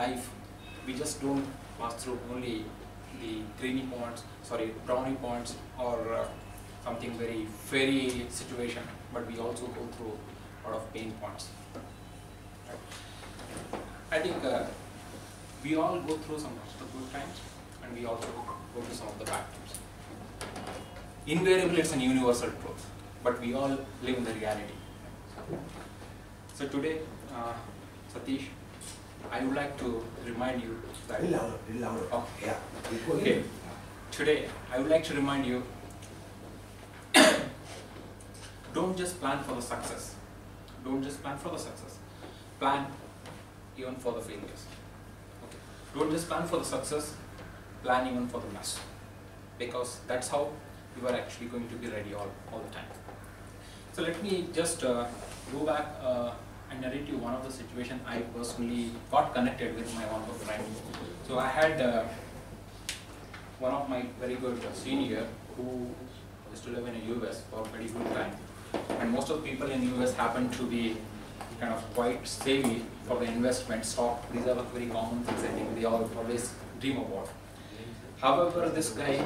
life, we just don't pass through only the brownie points or something very fairy situation, but we also go through a lot of pain points. Right? I think we all go through some of the good times, and we also go through some of the bad times. Invariably, it's a universal truth, but we all live in the reality. So today, Satish, I would like to remind you that... Little louder. Oh. Yeah. Okay. Today, I would like to remind you, don't just plan for the success. Don't just plan for the success. Plan even for the failures. Okay. Don't just plan for the success, plan even for the mess. Because that's how you are actually going to be ready all the time. So let me just go back and narrate you one of the situations I personally got connected with my one of the friends. So I had one of my very good senior who used to live in the US for a very good time. And most of the people in the US happen to be kind of quite savvy for the investment stock. These are very common things I think they all always dream about. However, this guy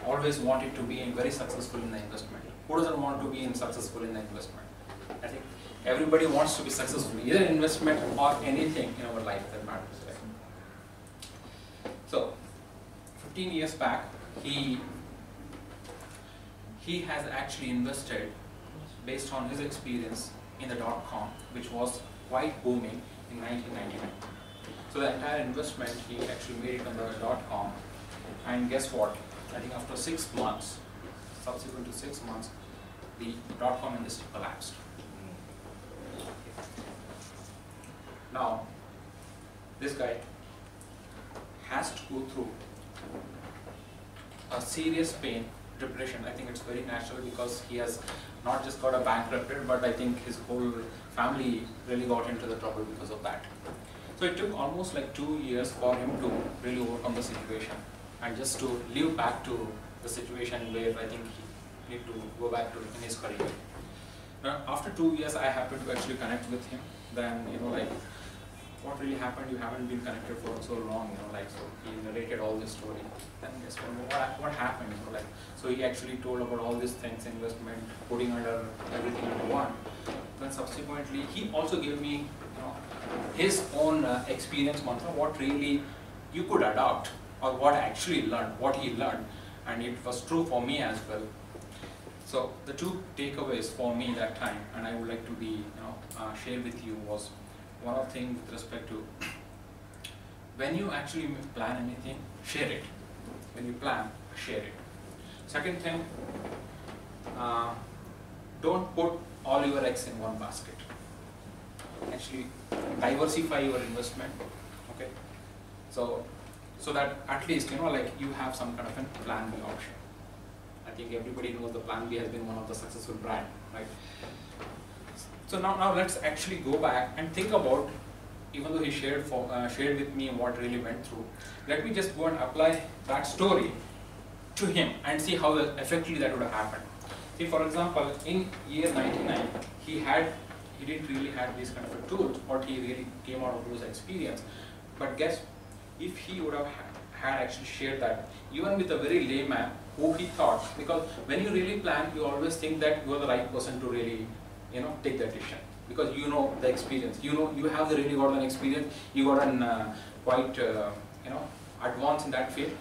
always wanted to be very successful in the investment. Who doesn't want to be successful in the investment? I think everybody wants to be successful, either in investment or anything in our life that matters. Right? So, 15 years back, he has actually invested based on his experience in the .com, which was quite booming in 1999. So the entire investment he actually made it on the .com, and guess what? I think after 6 months, subsequent to 6 months, the .com industry collapsed. Now, this guy has to go through a serious pain, depression. I think it's very natural because he has not just got a bankrupted, but I think his whole family really got into the trouble because of that. So it took almost like 2 years for him to really overcome the situation and just to live back to the situation where I think he need to go back to in his career. Now, after 2 years, I happened to actually connect with him. Then, like, what really happened? You haven't been connected for so long, so he narrated all this story. Then guess what happened, like, so he actually told about all these things, investment, putting under everything under one. Then subsequently, he also gave me, his own experience mantra, what really you could adopt, or what he learned, and it was true for me as well. So the two takeaways for me that time, and I would like to be, share with you, was one of the things with respect to when you actually plan anything, share it. When you plan, share it. Second thing, don't put all your eggs in one basket. Actually, diversify your investment. Okay, so that at least you have some kind of a plan B option. I think everybody knows the plan B has been one of the successful brand, right? So now let's actually go back and think about, even though he shared with me what really went through, let me just go and apply that story to him and see how effectively that would have happened. See, for example, in year 99, he didn't really have these kind of tools, what he really came out of those experience. But guess, if he would have had actually shared that, even with a very layman who he thought, because when you really plan, you always think that you are the right person to really, take that decision, because you know the experience, you have the really got an experience, you got an quite, advanced in that field.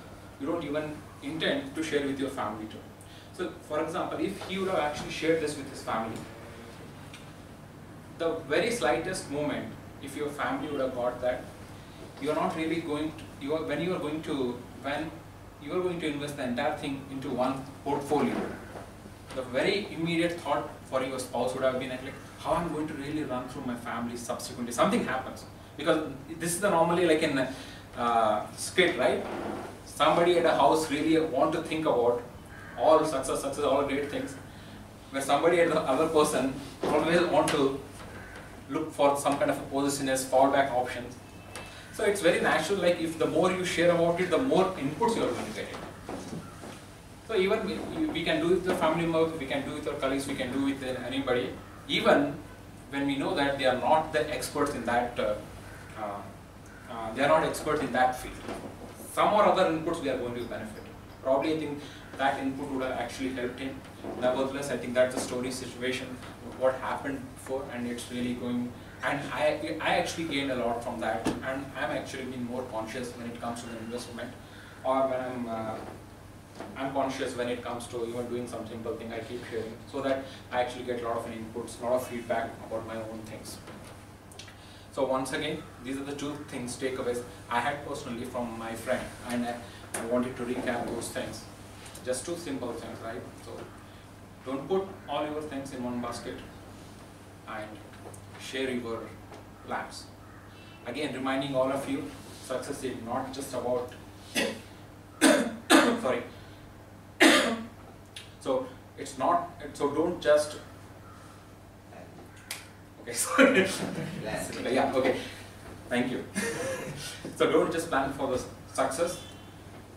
You don't even intend to share with your family too. So, for example, if he would have actually shared this with his family, the very slightest moment, if your family would have got that, you are not really going to, when you are going to invest the entire thing into one portfolio, the very immediate thought for your spouse would have been like, how I'm going to really run through my family subsequently. Something happens, because this is the normally like in script, right? Somebody at a house really want to think about all success, all great things, where somebody at the other person always want to look for some kind of a positiveness, fallback options. So it's very natural, like if the more you share about it, the more inputs you are going to get it. So even we can do it with the family members, we can do it with our colleagues, we can do it with anybody, even when we know that they are not the experts in that they are not experts in that field. Some or other inputs we are going to benefit. Probably I think that input would have actually helped him. Nevertheless, I think that's a story situation, what happened before, and it's really going, and I actually gained a lot from that, and I'm actually being more conscious when it comes to the investment, or when I'm conscious when it comes to even doing some simple thing I keep hearing, so that I actually get a lot of inputs, a lot of feedback about my own things. So once again, these are the two things, takeaways I had personally from my friend, and I wanted to recap those things. Just two simple things, right? So don't put all your things in one basket and share your plans. Again, reminding all of you, success is not just about sorry. So it's not, so don't just, okay, sorry. Yeah, okay, thank you. So don't just plan for the success,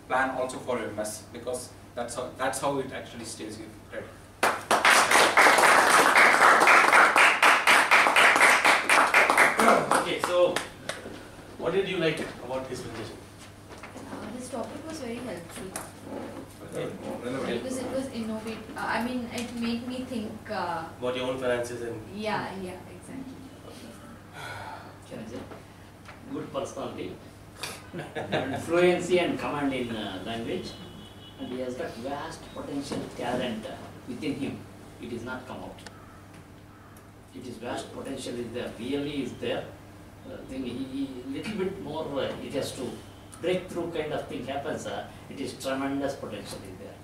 plan also for your mess, because that's how it actually stays you ready. Okay, so what did you like about his presentation? His topic was very helpful. Okay. Because it was innovative. I mean, it made me think. About your own finances and. Yeah, exactly. Good personality, and fluency and command in language, and he has got vast potential talent within him. It is not come out. It is vast potential is there, really is there. Thing he little bit more, it has to breakthrough kind of thing happens. It is tremendous potential is there.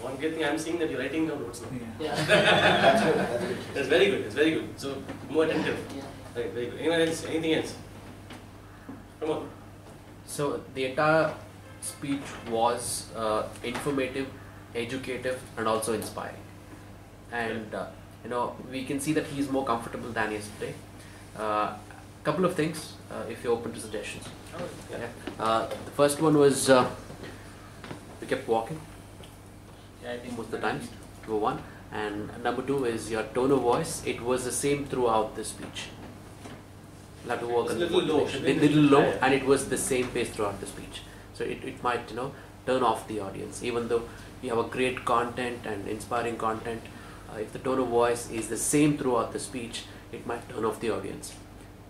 One good thing I'm seeing that you're writing down notes now. Yeah. That's good. That's good. That's very good. It's very good. So more attentive. Yeah. Right, very good. Anyone else? Anything else? Come on. So the entire speech was informative, educative, and also inspiring. And we can see that he is more comfortable than yesterday. Couple of things, if you're open to suggestions. Oh, yeah. The first one was we kept walking. Yeah, I think Most of the times, number one. And number two is your tone of voice. It was the same throughout the speech. You'll have to work It's on a little low. Should be little low, higher. and it was the same pace throughout the speech. So it might turn off the audience, even though you have a great content and inspiring content. If the tone of voice is the same throughout the speech, it might turn off the audience.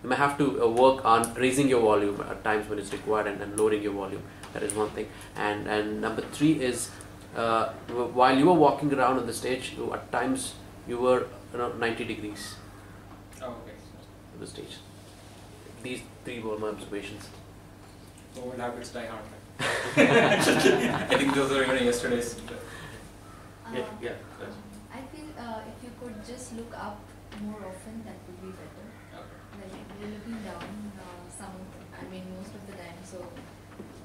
You may have to work on raising your volume at times when it's required, and lowering your volume. That is one thing. And number three is while you were walking around on the stage, at times you were 90 degrees Oh, okay. on the stage. These three were my observations. So old habits die hard. I think those were even yesterday's. Yeah, yeah. That's- I feel if you could just look up more often, that would be better. Okay. Like you're looking down most of the time. So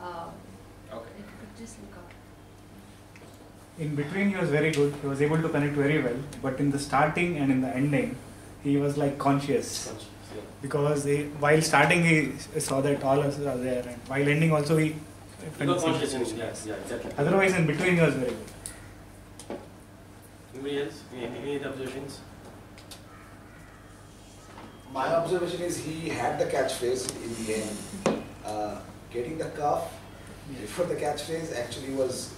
Okay. if you could just look up. In between, he was very good. He was able to connect very well. But in the starting and in the ending, he was like conscious. yeah. Because while starting, he saw that all of us are there, and while ending also, he You felt got the same conscious in situation. yeah, exactly. Otherwise, in between, he was very good. Anybody else? Any other observations? My observation is he had the catchphrase in the end. Getting the cough before the catchphrase actually was,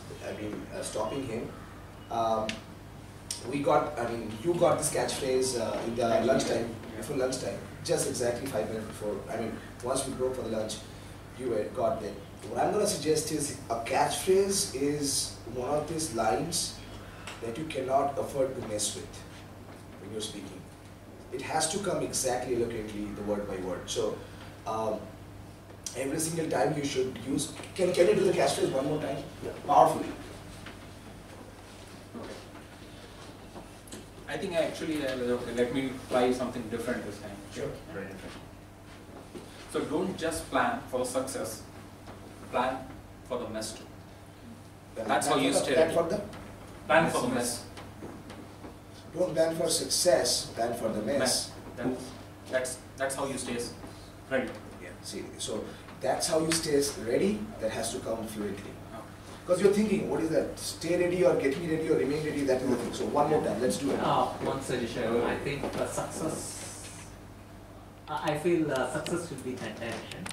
stopping him. You got this catchphrase in the lunchtime, before lunchtime, just exactly 5 minutes before. Once we broke for the lunch, you got there. What I'm going to suggest is a catchphrase is one of these lines that you cannot afford to mess with when you're speaking. It has to come exactly eloquently, the word by word. So every single time you should use. Can you do the catchphrase one more time? Yeah. Powerfully. Okay. I think okay, let me try something different this time. Sure. So don't just plan for success, plan for the mess too. That's how you stay ready. Plan for the mess. Don't plan for success, plan for the mess. That's how you stay ready. Yeah. See, so that's how you stay ready. That has to come fluently. Okay. Because you're thinking, what is that? Stay ready or get me ready or remain ready, that is the thing. So one more time, let's do it. One suggestion, I think success, I feel success should be in that direction.